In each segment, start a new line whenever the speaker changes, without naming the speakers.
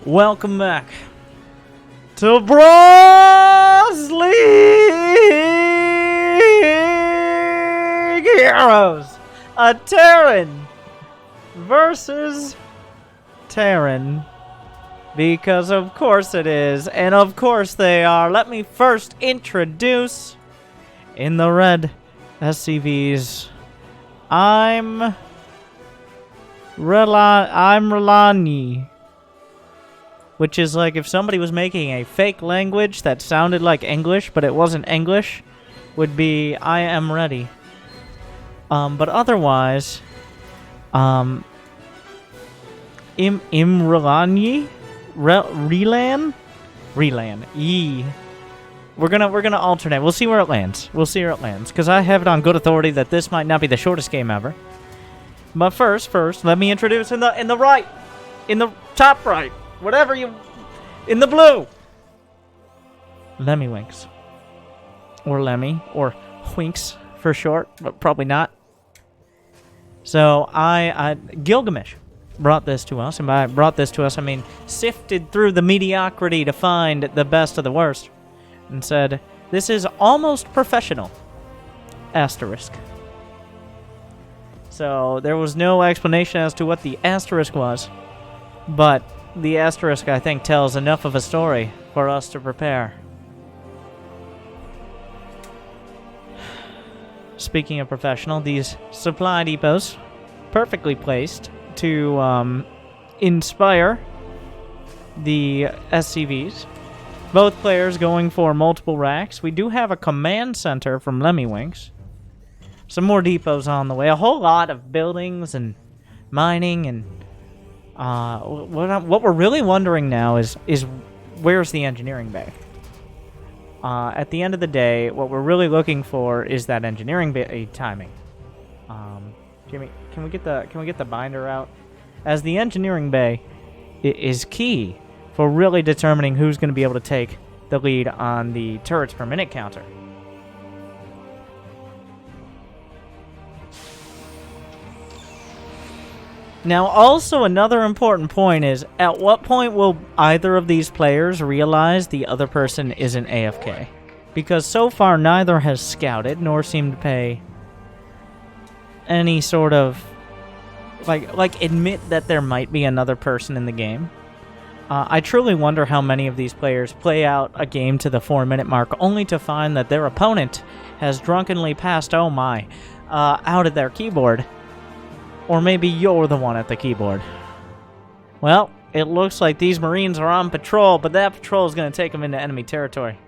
Welcome back to Bronze League Heroes. A Terran versus Terran. Because of course it is, and of course they are. Let me first introduce, in the red SCVs, I'm Relani. Which is like if somebody was making a fake language that sounded like English, but it wasn't English, would be I am ready. But otherwise, Imrelani? Relan? Relan. E. We're gonna alternate. We'll see where it lands. Because I have it on good authority that this might not be the shortest game ever. But first, let me introduce in the right. In the top right. Whatever you... In the blue! Lemmy Winks. Or Lemmy. Or Winks for short, but probably not. So, Gilgamesh brought this to us. And by brought this to us, I mean sifted through the mediocrity to find the best of the worst. And said, this is almost professional. Asterisk. So, there was no explanation as to what the asterisk was. But the asterisk, I think, tells enough of a story for us to prepare. Speaking of professional, these supply depots, perfectly placed to inspire the SCVs. Both players going for multiple racks. We do have a command center from Lemmywinks. Some more depots on the way. A whole lot of buildings and mining and... what we're really wondering now is where's the engineering bay? At the end of the day, what we're really looking for is that engineering bay timing. Jimmy, can we get the binder out? As the engineering bay is key for really determining who's going to be able to take the lead on the turrets per minute counter. Now, also another important point is, at what point will either of these players realize the other person isn't AFK? Because so far, neither has scouted, nor seemed to pay any sort of, like admit that there might be another person in the game. I truly wonder how many of these players play out a game to the 4-minute mark, only to find that their opponent has drunkenly passed, oh my, out of their keyboard. Or maybe you're the one at the keyboard. Well, it looks like these Marines are on patrol, but that patrol is going to take them into enemy territory.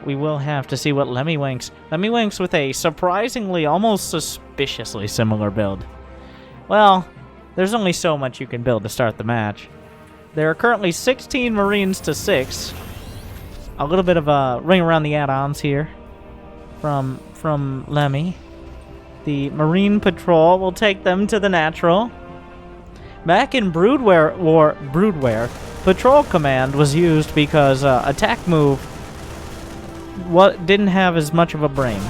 We will have to see what Lemmywinks... Lemmywinks with a surprisingly, almost suspiciously similar build. Well, there's only so much you can build to start the match. There are currently 16 Marines to 6. A little bit of a ring around the add-ons here from Lemmy. The Marine Patrol will take them to the natural. Back in Broodware, Patrol Command was used because attack move didn't have as much of a brain.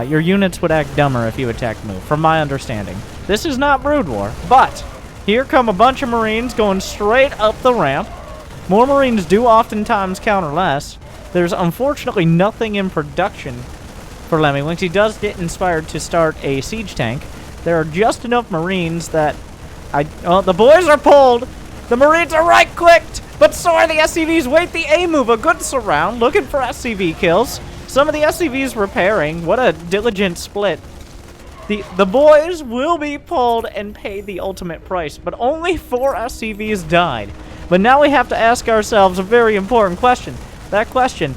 Your units would act dumber if you attacked move, from my understanding. This is not Brood War, but here come a bunch of Marines going straight up the ramp. More Marines do oftentimes counter less. There's unfortunately nothing in production for Lemmywinks. He does get inspired to start a siege tank. There are just enough Marines that the boys are pulled. The Marines are right-clicked, but so are the SCVs. Wait, the A move, a good surround, looking for SCV kills. Some of the SCVs repairing. What a diligent split. The boys will be pulled and pay the ultimate price, but only 4 SCVs died. But now we have to ask ourselves a very important question. That question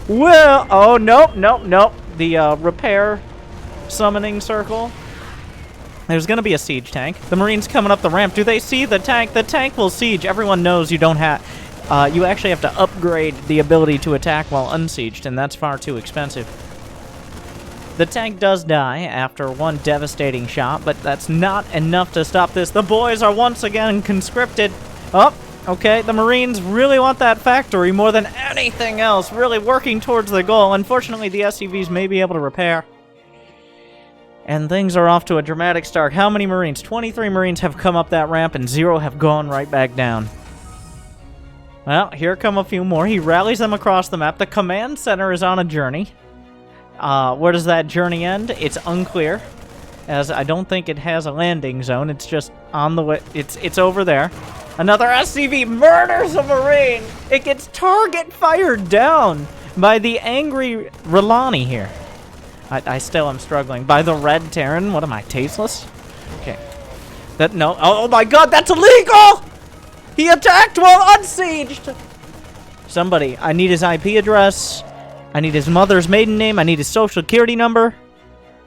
will... Oh, nope. The repair summoning circle. There's going to be a siege tank. The Marines coming up the ramp. Do they see the tank? The tank will siege. Everyone knows you don't have... you actually have to upgrade the ability to attack while unsieged, and that's far too expensive. The tank does die after one devastating shot, but that's not enough to stop this. The boys are once again conscripted. Oh, okay, the Marines really want that factory more than anything else, really working towards the goal. Unfortunately, the SCVs may be able to repair. And things are off to a dramatic start. How many Marines? 23 Marines have come up that ramp, and 0 have gone right back down. Well, here come a few more. He rallies them across the map. The command center is on a journey. Where does that journey end? It's unclear, as I don't think it has a landing zone. It's just on the way. It's over there. Another SCV murders a Marine. It gets target fired down by the angry Relani here. I still am struggling. By the red Terran. What am I, tasteless? Okay. No. Oh my god, that's illegal! He attacked while unsieged! Somebody, I need his IP address. I need his mother's maiden name. I need his social security number.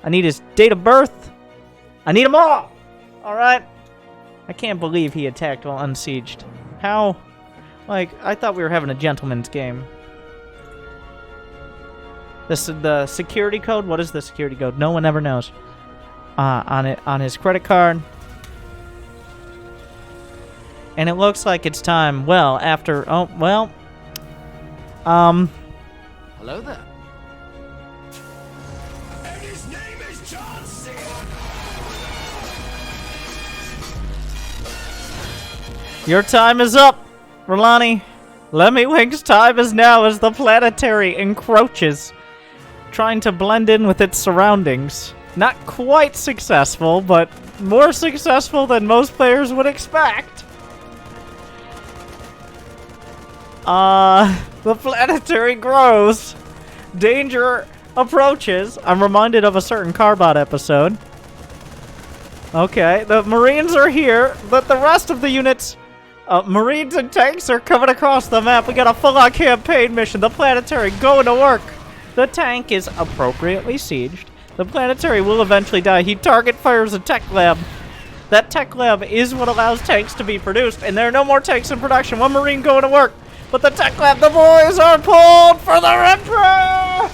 I need his date of birth. I need them all! Alright? I can't believe he attacked while unsieged. How? Like, I thought we were having a gentleman's game. This is the security code. What is the security code? No one ever knows. On his credit card. And it looks like it's time. Well, after hello
there. And his name is John C.
Your time is up, Relani. Lemmiwink's time is now as the planetary encroaches, trying to blend in with its surroundings. Not quite successful, but more successful than most players would expect. The planetary grows. Danger approaches. I'm reminded of a certain Carbot episode. Okay, the Marines are here, but the rest of the units... Marines and tanks are coming across the map. We got a full-on campaign mission. The planetary going to work. The tank is appropriately sieged. The planetary will eventually die. He target fires a tech lab. That tech lab is what allows tanks to be produced, and there are no more tanks in production. One Marine going to work. But the tech lab, the boys are pulled for the retro!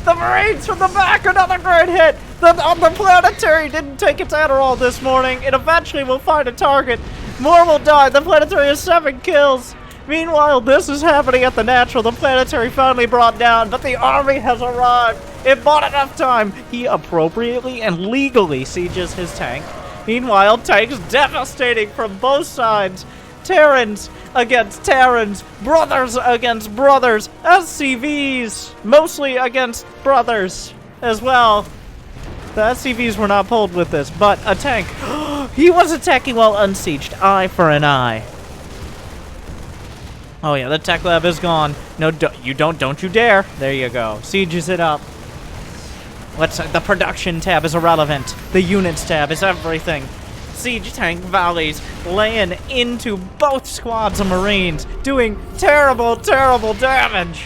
The Marines from the back, another great hit! The planetary didn't take its Adderall this morning. It eventually will find a target. More will die. The planetary has 7 kills. Meanwhile, this is happening at the natural. The planetary finally brought down, but the army has arrived. It bought enough time. He appropriately and legally sieges his tank. Meanwhile, tanks devastating from both sides. Terrans against Terrans, brothers against brothers, SCVs mostly against brothers as well. The SCVs were not pulled with this, but a tank. He was attacking while unsieged. Eye for an eye. Oh yeah, the tech lab is gone. No, don't you dare. There you go. Sieges it up. The production tab is irrelevant. The units tab is everything. Siege tank volleys laying into both squads of Marines, doing terrible, terrible damage.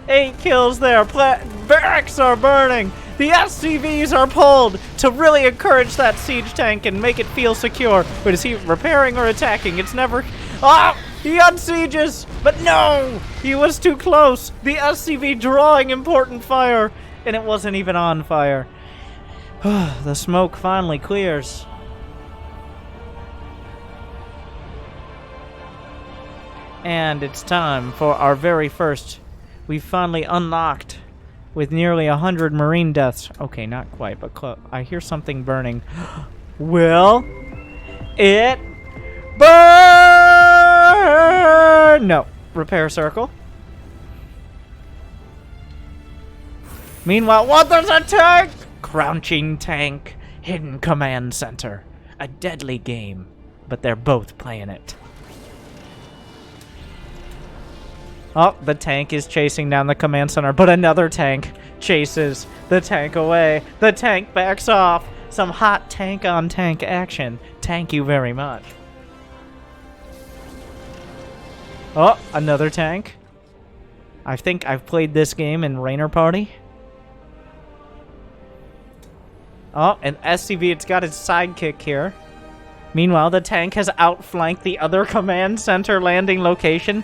8 kills there. Barracks are burning. The SCVs are pulled to really encourage that siege tank and make it feel secure. But is he repairing or attacking? It's never... Ah! He unsieges! But no! He was too close. The SCV drawing important fire, and it wasn't even on fire. The smoke finally clears. And it's time for our very first. We finally unlocked with nearly 100 Marine deaths. Okay, not quite, but close. I hear something burning. Will it burn? No. Repair circle. Meanwhile, what? There's a tank! Crouching tank. Hidden command center. A deadly game. But they're both playing it. Oh, the tank is chasing down the command center, but another tank chases the tank away. The tank backs off. Some hot tank-on-tank action. Thank you very much. Oh, another tank. I think I've played this game in Rainer Party. Oh, an SCV, it's got its sidekick here. Meanwhile, the tank has outflanked the other command center landing location.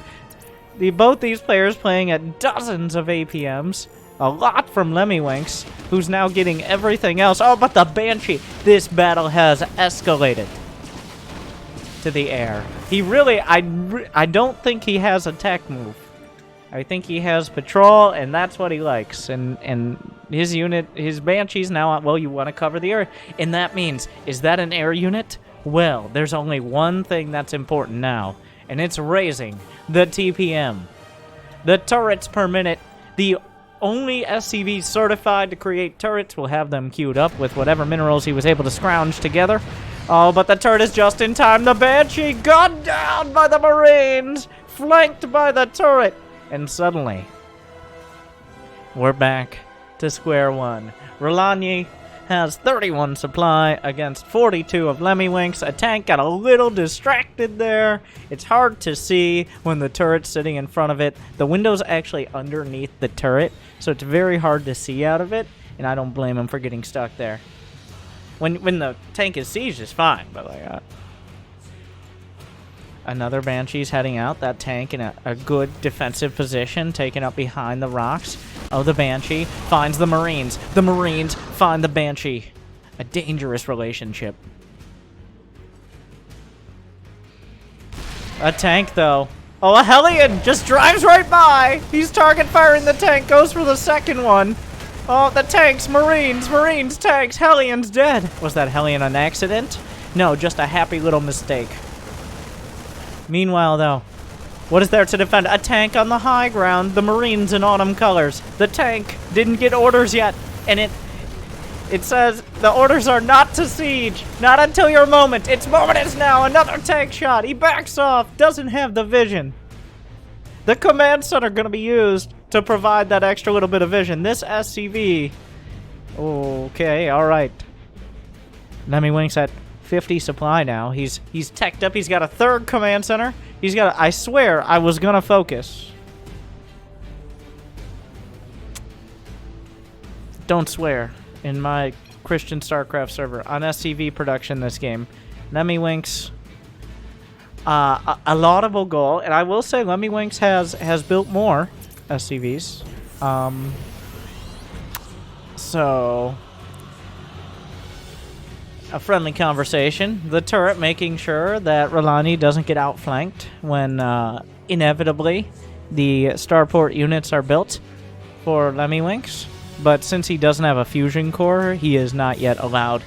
Both these players playing at dozens of APMs. A lot from Lemmiwinks, who's now getting everything else. Oh, but the Banshee. This battle has escalated to the air. He really, I don't think he has a tech move. I think he has patrol, and that's what he likes. And His unit, his Banshee's now, well, you want to cover the area. And that means, is that an air unit? Well, there's only one thing that's important now, and it's raising the TPM. The turrets per minute. The only SCV certified to create turrets will have them queued up with whatever minerals he was able to scrounge together. Oh, but the turret is just in time. The Banshee gunned down by the Marines, flanked by the turret. And suddenly, we're back to square one. Rolani has 31 supply against 42 of Lemmywinks. A tank got a little distracted there. It's hard to see when the turret's sitting in front of it. The window's actually underneath the turret, so it's very hard to see out of it, and I don't blame him for getting stuck there. When the tank is sieged, it's fine, but like another Banshee's heading out. That tank in a good defensive position, taken up behind the rocks. Oh, the Banshee finds the Marines. The Marines find the Banshee. A dangerous relationship. A tank, though. Oh, a Hellion just drives right by. He's target firing the tank, goes for the second one. Oh, the tanks, Marines, tanks, Hellion's dead. Was that Hellion an accident? No, just a happy little mistake. Meanwhile, though, what is there to defend? A tank on the high ground, the Marines in autumn colors. The tank didn't get orders yet, and it says the orders are not to siege. Not until your moment. Its moment is now. Another tank shot. He backs off, doesn't have the vision. The command center going to be used to provide that extra little bit of vision. This SCV. Okay, all right. Lemmywinks at 50 supply now. He's teched up. He's got a third command center. He's got I swear I was going to focus. Don't swear in my Christian StarCraft server on SCV production this game. Lemmywinks, a laudable goal, and I will say Lemmywinks has built more SCVs. So a friendly conversation. The turret making sure that Rolani doesn't get outflanked when inevitably the starport units are built for Lemmywinks. But since he doesn't have a fusion core, he is not yet allowed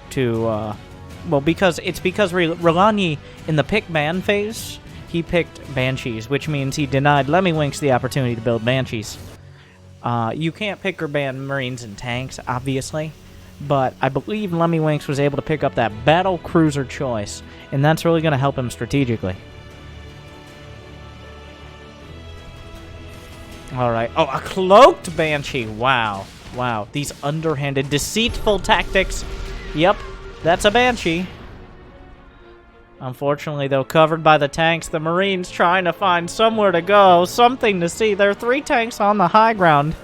to, well, because Rolani, in the pick ban phase, he picked Banshees, which means he denied Lemmywinks the opportunity to build Banshees. You can't pick or ban Marines and tanks, obviously, but I believe Lemmywinks was able to pick up that battle cruiser choice, and that's really going to help him strategically. Alright. Oh, a cloaked Banshee. Wow. Wow. These underhanded, deceitful tactics. Yep, that's a Banshee. Unfortunately, though, covered by the tanks, the Marines trying to find somewhere to go, something to see. There are 3 tanks on the high ground.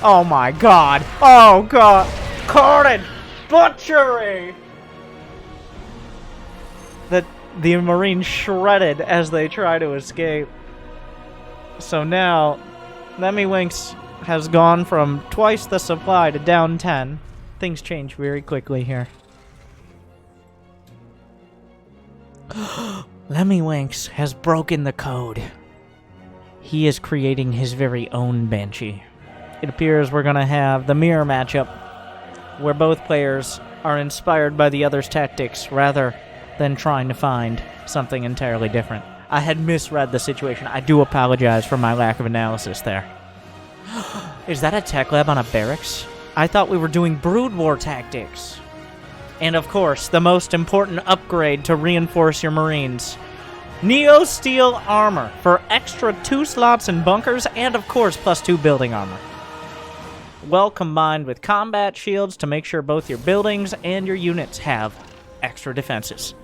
Oh my god. Oh god. Carnage. Butchery. The Marines shredded as they try to escape. So now Lemmywinks has gone from twice the supply to down 10. Things change very quickly here. Lemmywinks has broken the code. He is creating his very own Banshee. It appears we're going to have the mirror matchup, where both players are inspired by the other's tactics rather than trying to find something entirely different. I had misread the situation. I do apologize for my lack of analysis there. Is that a tech lab on a barracks? I thought we were doing Brood War tactics. And of course, the most important upgrade to reinforce your Marines. Neo Steel Armor for extra 2 slots in bunkers and of course +2 building armor. Well combined with combat shields to make sure both your buildings and your units have extra defenses.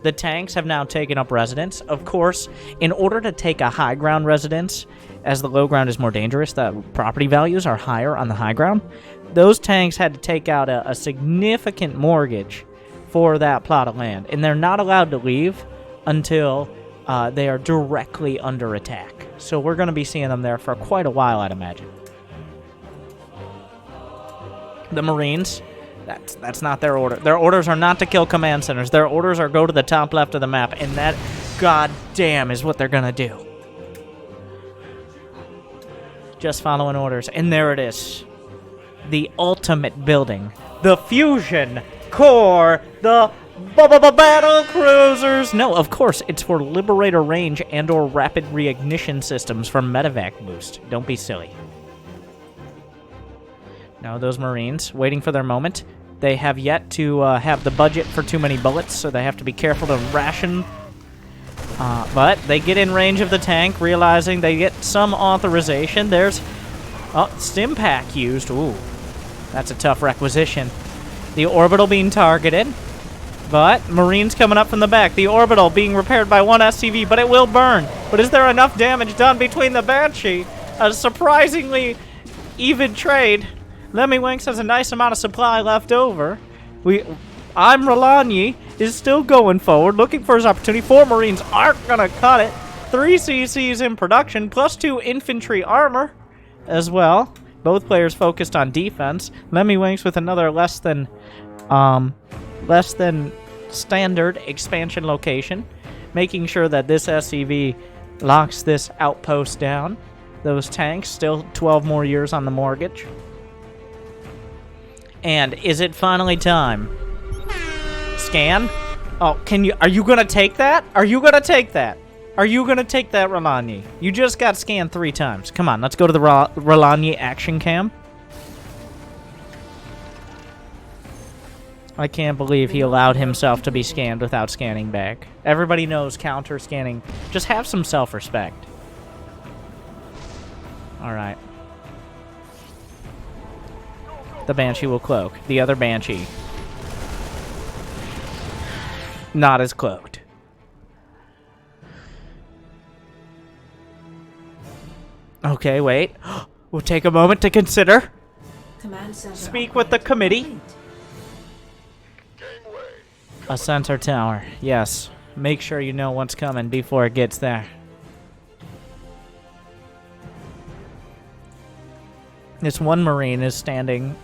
The tanks have now taken up residence. Of course, in order to take a high ground residence, as the low ground is more dangerous, the property values are higher on the high ground. Those tanks had to take out a significant mortgage for that plot of land, and they're not allowed to leave until they are directly under attack. So we're going to be seeing them there for quite a while, I'd imagine. The Marines, that's not their order. Their orders are not to kill command centers. Their orders are go to the top left of the map, and that, goddamn, is what they're going to do. Just following orders, and there it is. the ultimate building, the fusion core, the battle cruisers. No, of course, it's for Liberator range and or rapid reignition systems for medevac boost. Don't be silly. Now those Marines, waiting for their moment. They have yet to have the budget for too many bullets, so they have to be careful to ration. But they get in range of the tank, realizing they get some authorization. There's stim pack used. Ooh, that's a tough requisition. The orbital being targeted, but Marines coming up from the back. The orbital being repaired by one SCV, but it will burn. But is there enough damage done between the Banshee? A surprisingly even trade. Lemmy has a nice amount of supply left over. I'm Rolani is still going forward, looking for his opportunity. 4 Marines aren't gonna cut it. 3 CCs in production, plus 2 infantry armor as well. Both players focused on defense. Lemmy with another less than standard expansion location, making sure that this SCV locks this outpost down. Those tanks, still 12 more years on the mortgage. And is it finally time? Scan? Oh, are you gonna take that? Are you gonna take that? Are you gonna take that, Rolani? You just got scanned 3 times. Come on, let's go to the Rolani action cam. I can't believe he allowed himself to be scanned without scanning back. Everybody knows counter scanning. Just have some self-respect. Alright. The Banshee will cloak. The other Banshee. Not as cloaked. Okay, wait. We'll take a moment to consider. Speak with the committee. A sensor tower. Yes. Make sure you know what's coming before it gets there. This one Marine is standing.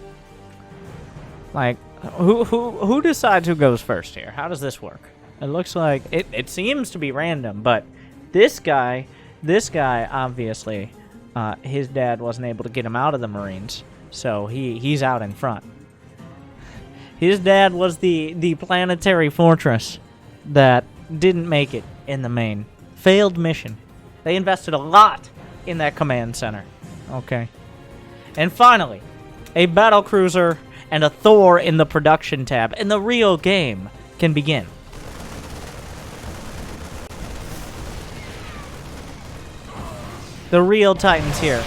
Like, who decides who goes first here? How does this work? It looks like it seems to be random, but this guy obviously, his dad wasn't able to get him out of the Marines, so he's out in front. His dad was the planetary fortress that didn't make it in the main. Failed mission. They invested a lot in that command center. Okay. And finally, a battlecruiser and a Thor in the production tab, and the real game can begin. The real Titans here.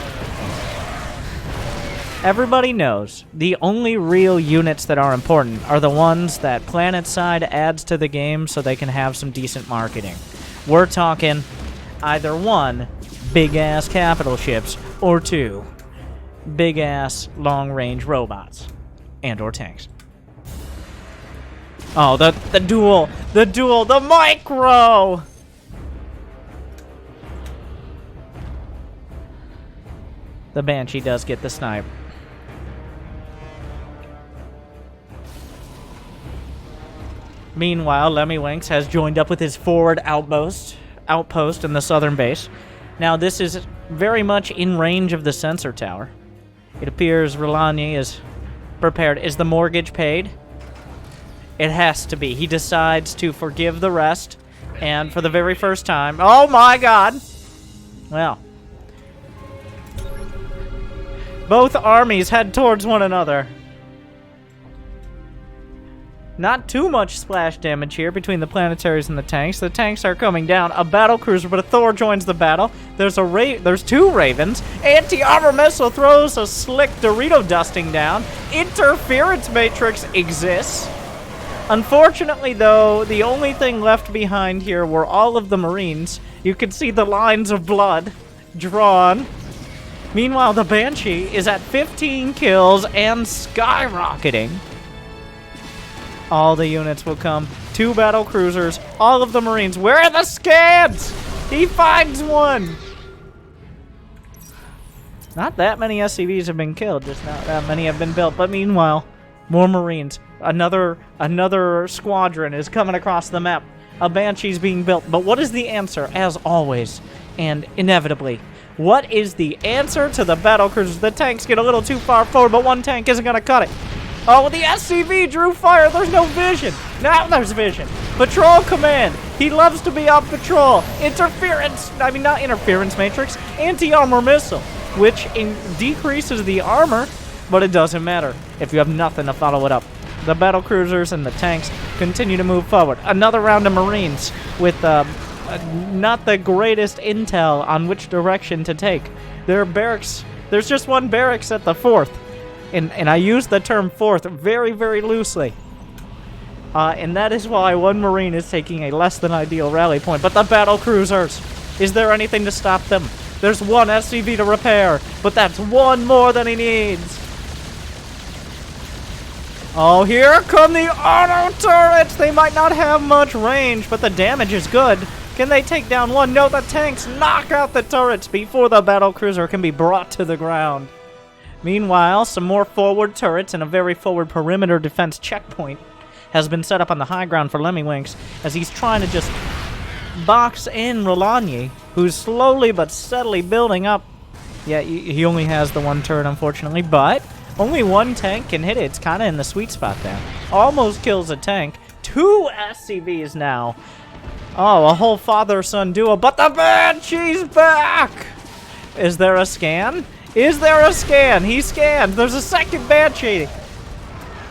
Everybody knows the only real units that are important are the ones that PlanetSide adds to the game so they can have some decent marketing. We're talking either 1, big-ass capital ships, or 2, big-ass long-range robots. And or tanks. Oh, the duel, the micro! The Banshee does get the snipe. Meanwhile, Lemmy has joined up with his forward outpost in the southern base. Now, this is very much in range of the sensor tower. It appears Rolani is prepared. Is the mortgage paid? It has to be. He decides to forgive the rest, and for the very first time... Oh my god! Well. Both armies head towards one another. Not too much splash damage here between the planetaries and the tanks. The tanks are coming down. A battlecruiser, but a Thor joins the battle. There's 2 Ravens. Anti-armor missile throws a slick Dorito dusting down. Interference matrix exists. Unfortunately, though, the only thing left behind here were all of the Marines. You can see the lines of blood drawn. Meanwhile, the Banshee is at 15 kills and skyrocketing. All the units will come. 2 battle cruisers. All of the Marines. Where are the scans? He finds one. Not that many SCVs have been killed. Just not that many have been built. But meanwhile, more Marines. Another squadron is coming across the map. A Banshee's being built. But what is the answer? As always, and inevitably, What is the answer to the battlecruisers? The tanks get a little too far forward, but one tank isn't going to cut it. Oh, the SCV drew fire. There's no vision. Now there's vision. Patrol command. He loves to be on patrol. Interference. I mean, not interference matrix. Anti-armor missile, which decreases the armor, but it doesn't matter if you have nothing to follow it up. The battlecruisers and the tanks continue to move forward. Another round of Marines with not the greatest intel on which direction to take. There are barracks. There's just one barracks at the 4th. And I use the term 4th very, very loosely. And that is why one Marine is taking a less than ideal rally point. But the battlecruisers, is there anything to stop them? There's one SCV to repair, but that's one more than he needs. Oh, here come the auto turrets! They might not have much range, but the damage is good. Can they take down one? No, the tanks knock out the turrets before the battlecruiser can be brought to the ground. Meanwhile, some more forward turrets and a very forward perimeter defense checkpoint has been set up on the high ground for Lemmiwinks as he's trying to just box in Rolani, who's slowly but steadily building up. Yeah, he only has the one turret, unfortunately, but only one tank can hit it. It's kind of in the sweet spot there. Almost kills a tank. 2 SCVs now. Oh, a whole father-son duo, but the Banshee's back! Is there a scan? Is there a scan? He scanned. There's a second Banshee.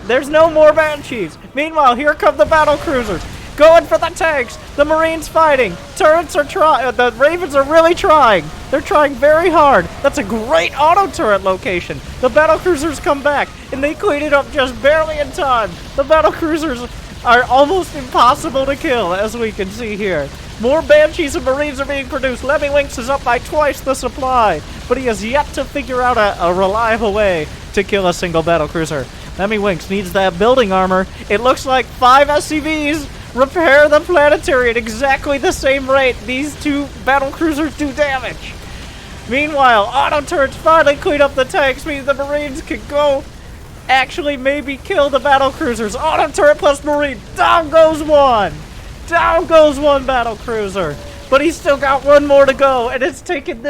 There's no more Banshees. Meanwhile, here come the battlecruisers. Going for the tanks. The Marines fighting. Turrets are trying. The Ravens are really trying. They're trying very hard. That's a great auto turret location. The battlecruisers come back, and they clean it up just barely in time. The battlecruisers are almost impossible to kill, as we can see here. More Banshees and Marines are being produced. Lemmiwinks is up by twice the supply, but he has yet to figure out a reliable way to kill a single battlecruiser. Lemmiwinks needs that building armor. It looks like 5 SCVs repair the planetary at exactly the same rate these 2 battlecruisers do damage. Meanwhile, auto turrets finally clean up the tanks, means the Marines can go actually maybe kill the battlecruisers. Auto turret plus Marine. Down goes one. Down goes one battlecruiser. But he's still got one more to go, and it's taken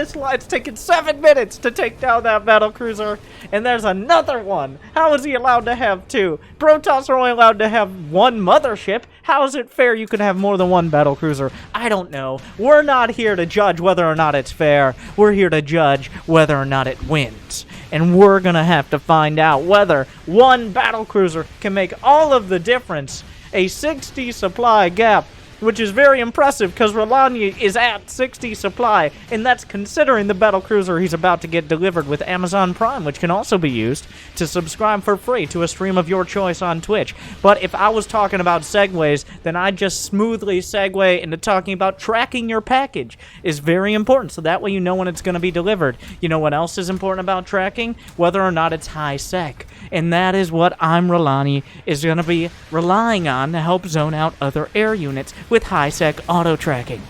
7 minutes to take down that battlecruiser, and there's another one. How is he allowed to have 2? Protoss are only allowed to have 1 mothership. How is it fair you can have more than 1 battlecruiser? I don't know. We're not here to judge whether or not it's fair. We're here to judge whether or not it wins. And we're gonna have to find out whether 1 battlecruiser can make all of the difference. A 60 supply gap, which is very impressive because Rolani is at 60 supply, and that's considering the battlecruiser he's about to get delivered with Amazon Prime, which can also be used to subscribe for free to a stream of your choice on Twitch. But if I was talking about segues, then I'd just smoothly segue into talking about tracking your package is very important, so that way you know when it's going to be delivered. You know what else is important about tracking? Whether or not it's high sec. And that is what Rolani is going to be relying on to help zone out other air units with high-sec auto-tracking.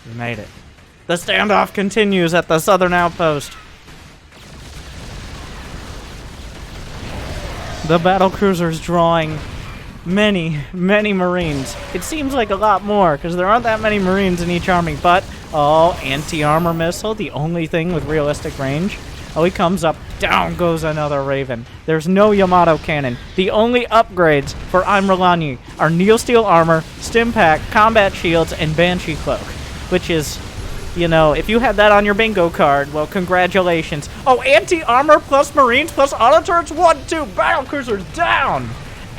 We made it. The standoff continues at the southern outpost. The battlecruiser's drawing many, many Marines. It seems like a lot more, because there aren't that many Marines in each army, but, oh, anti-armor missile, the only thing with realistic range. Oh, he comes up. Down goes another Raven. There's no Yamato cannon. The only upgrades for Rolani are Neil Steel armor, Stim Pack, combat shields, and Banshee cloak. Which is, you know, if you had that on your bingo card, well, congratulations. Oh, anti-armor plus Marines plus auto turrets. 1-2. Battlecruisers down.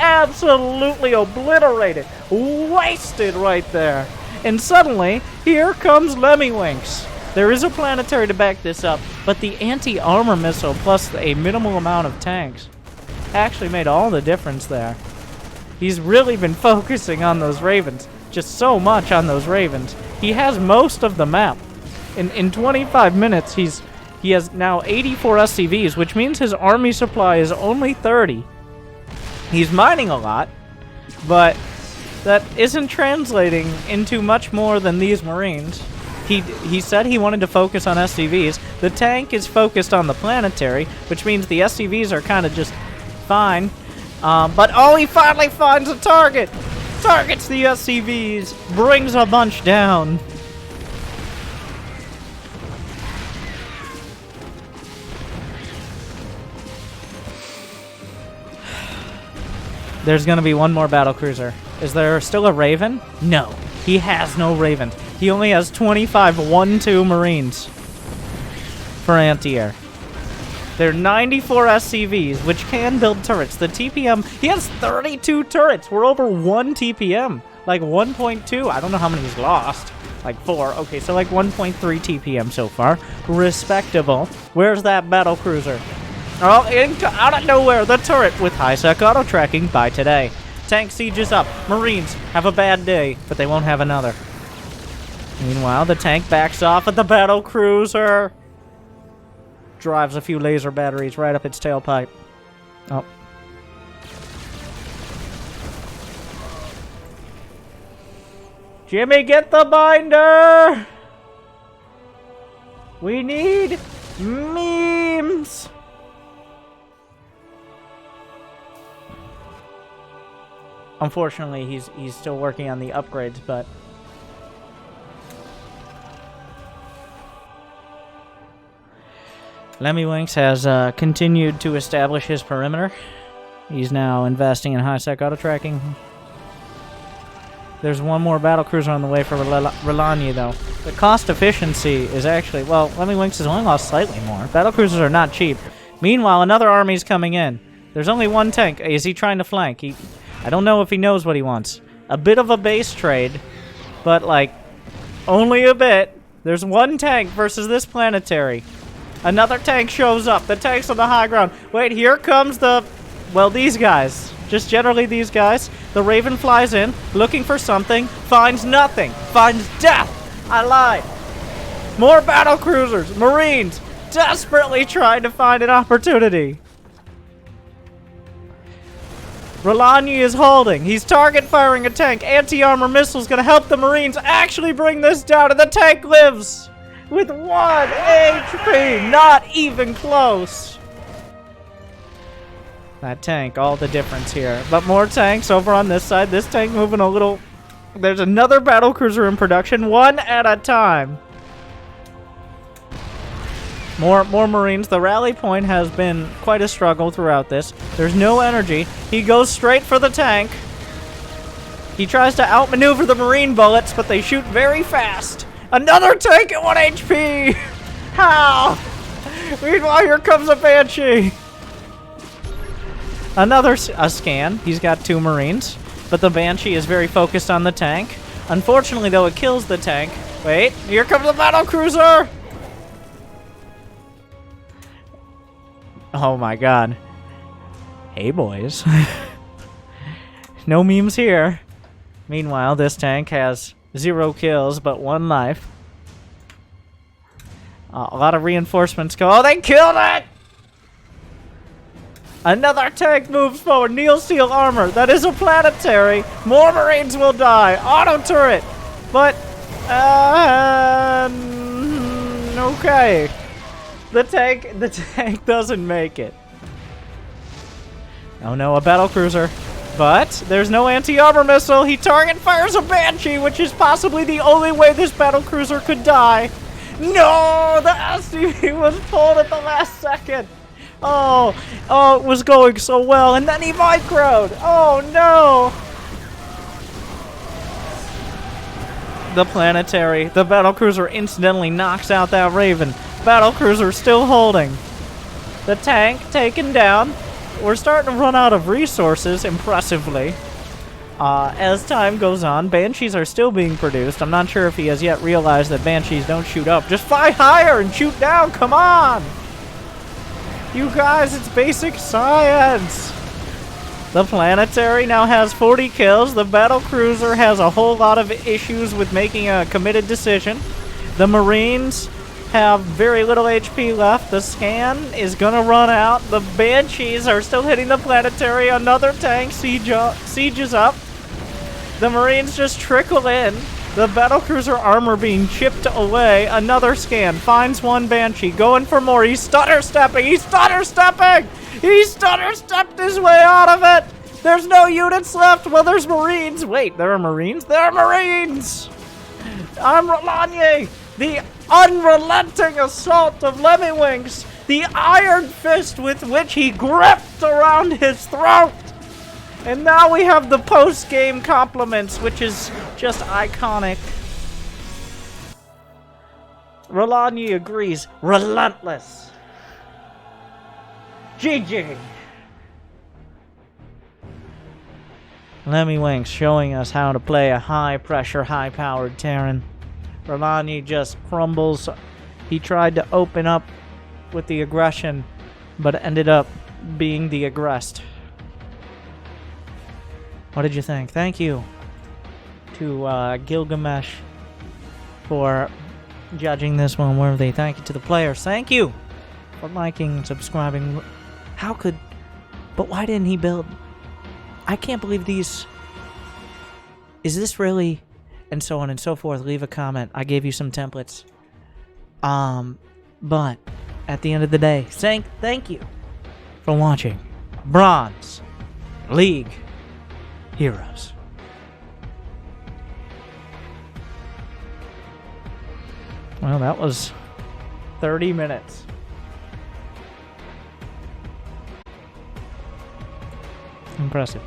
Absolutely obliterated. Wasted right there. And suddenly, here comes Lemmiwinks. There is a planetary to back this up, but the anti-armor missile plus a minimal amount of tanks actually made all the difference there. He's really been focusing on those Ravens, just so much on those Ravens. He has most of the map. In 25 minutes, he has now 84 SCVs, which means his army supply is only 30. He's mining a lot, but that isn't translating into much more than these Marines. He said he wanted to focus on SCVs. The tank is focused on the planetary, which means the SCVs are kind of just fine. But oh, he finally finds a target! Targets the SCVs, brings a bunch down. There's gonna be one more battlecruiser. Is there still a Raven? No. He has no Ravens. He only has 25 1-2 Marines for anti-air. They're 94 SCVs, which can build turrets. The TPM, he has 32 turrets. We're over 1 TPM. Like 1.2. I don't know how many he's lost. Like 4. Okay, so like 1.3 TPM so far. Respectable. Where's that battlecruiser? Oh, out of nowhere, the turret with high-sec auto-tracking by today. Tank sieges up. Marines have a bad day, but they won't have another. Meanwhile, the tank backs off at the battlecruiser. Drives a few laser batteries right up its tailpipe. Oh. Jimmy, get the binder! We need memes! Unfortunately, he's still working on the upgrades, but... Lemmywinks has continued to establish his perimeter. He's now investing in high-sec auto-tracking. There's one more battlecruiser on the way for Relani, though. The cost efficiency is actually... Well, Lemmywinks has only lost slightly more. Battlecruisers are not cheap. Meanwhile, another army's coming in. There's only one tank. Is he trying to flank? I don't know if he knows what he wants. A bit of a base trade, but, like, only a bit. There's one tank versus this planetary. Another tank shows up. The tank's on the high ground. Wait, here comes the... Well, these guys. Just generally these guys. The Raven flies in, looking for something, finds nothing. Finds death! I lied. More battlecruisers, Marines, desperately trying to find an opportunity. Relani is holding. He's target firing a tank. Anti-armor missile's gonna help the Marines actually bring this down, and the tank lives with 1 HP. Not even close. That tank, all the difference here. But more tanks over on this side. This tank moving a little... There's another battlecruiser in production, one at a time. More Marines. The rally point has been quite a struggle throughout this. There's no energy. He goes straight for the tank. He tries to outmaneuver the Marine bullets, but they shoot very fast. Another tank at 1 HP! How? Meanwhile, here comes a Banshee. Another scan. He's got 2 Marines, but the Banshee is very focused on the tank. Unfortunately, though, it kills the tank. Wait, here comes the battlecruiser! Oh my god. Hey, boys. No memes here. Meanwhile, this tank has 0 kills, but 1 life. A lot of reinforcements go. Oh, they killed it! Another tank moves forward. Neil Steel armor. That is a planetary. More Marines will die. Auto turret. But, okay. The tank doesn't make it. Oh no, a battlecruiser. But there's no anti-armor missile. He target fires a Banshee, which is possibly the only way this battlecruiser could die. No, the SCV was pulled at the last second. Oh, it was going so well, and then he microed. Oh no. The planetary, the battlecruiser incidentally knocks out that Raven. Battlecruiser still holding. The tank taken down. We're starting to run out of resources, impressively. As time goes on, Banshees are still being produced. I'm not sure if he has yet realized that Banshees don't shoot up. Just fly higher and shoot down, come on! You guys, it's basic science! The planetary now has 40 kills. The battlecruiser has a whole lot of issues with making a committed decision. The Marines have very little HP left. The scan is gonna run out. The Banshees are still hitting the planetary. Another tank sieges up. The Marines just trickle in. The battlecruiser armor being chipped away. Another scan finds 1 Banshee. Going for more. He's stutter-stepping. He's stutter-stepping! He stutter-stepped his way out of it! There's no units left. Well, there's Marines. Wait, there are Marines? There are Marines! I'm Rolanye. The unrelenting assault of Lemmywinks. The iron fist with which he gripped around his throat. And now we have the post-game compliments, which is just iconic. Rolani agrees. Relentless. GG. Lemmy Winks showing us how to play a high-pressure, high-powered Terran. Rolani just crumbles. He tried to open up with the aggression, but ended up being the aggressed. What did you think? Thank you to Gilgamesh for judging this one worthy. Thank you to the players. Thank you for liking and subscribing. But why didn't he build? I can't believe these. Is this really? And so on and so forth. Leave a comment. I gave you some templates. But at the end of the day, thank you for watching Bronze League Heroes. Well, that was 30 minutes. Impressive.